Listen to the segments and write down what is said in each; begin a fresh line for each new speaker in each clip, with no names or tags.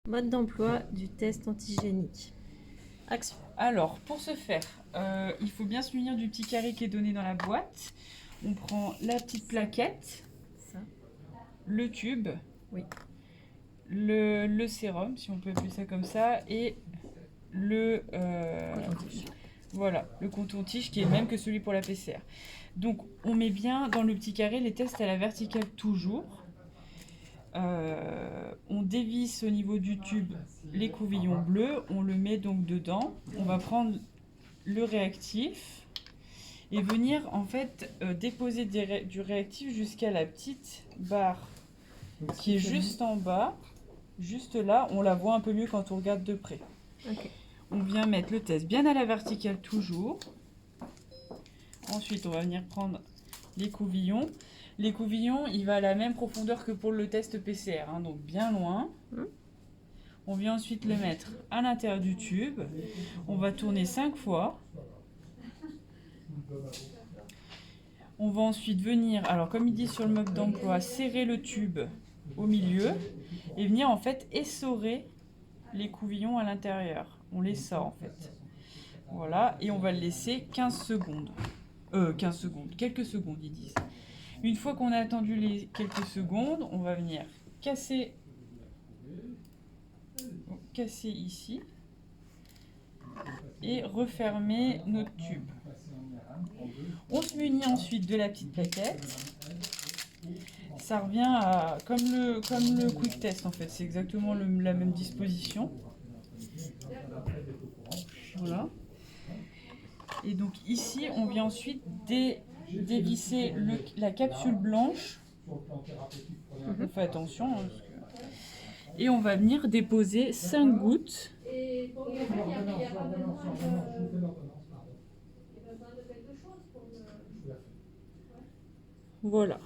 Mode d'emploi du test antigénique. Action.
Alors, pour ce faire, il faut bien se munir du petit carré qui est donné dans la boîte. On prend la petite plaquette,
Ça.
le tube,
Oui.
le sérum, si on peut appeler ça comme ça, et le
Coton-tige.
voilà, le coton-tige qui est le même que celui pour la PCR. Donc, on met bien dans le petit carré les tests à la verticale toujours. On dévisse au niveau du tube l'écouvillon bleu, on le met donc dedans. On va prendre le réactif et venir en fait déposer du réactif jusqu'à la petite barre qui est juste en bas, juste là. On la voit un peu mieux quand on regarde de près.
Ok.
On vient mettre le test bien à la verticale toujours. Ensuite, on va venir prendre l'écouvillon. L'écouvillon, il va à la même profondeur que pour le test PCR, hein, donc bien loin. On vient ensuite le mettre à l'intérieur du tube. On va tourner 5 fois. On va ensuite venir, alors comme il dit sur le mode d'emploi, serrer le tube au milieu et venir en fait essorer l'écouvillon à l'intérieur. On les sort en fait. Voilà, et on va le laisser 15 secondes. 15 secondes, quelques secondes ils disent. Une fois qu'on a attendu les quelques secondes, on va venir casser ici et refermer notre tube. On se munit ensuite de la petite plaquette. Ça revient à comme le quick test en fait, c'est exactement la même disposition. Voilà. Et donc ici, on vient ensuite dévisser la capsule blanche. On fait attention. Hein, et on va venir déposer 5 gouttes. Voilà.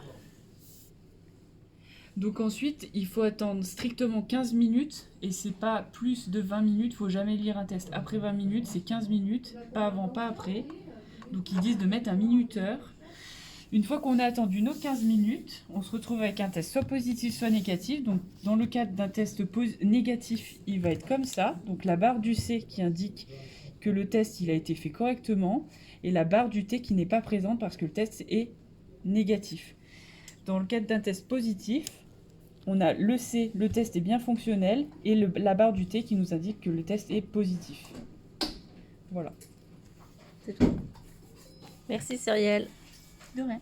Donc ensuite, il faut attendre strictement 15 minutes et c'est pas plus de 20 minutes. Il faut jamais lire un test après 20 minutes, c'est 15 minutes, pas avant, pas après. Donc ils disent de mettre un minuteur. Une fois qu'on a attendu nos 15 minutes, on se retrouve avec un test soit positif, soit négatif. Donc dans le cadre d'un test négatif, il va être comme ça. Donc la barre du C qui indique que le test il a été fait correctement et la barre du T qui n'est pas présente parce que le test est négatif. Dans le cadre d'un test positif, on a le C, le test est bien fonctionnel, et la barre du T qui nous indique que le test est positif. Voilà.
C'est tout. Merci Cyrielle.
De rien.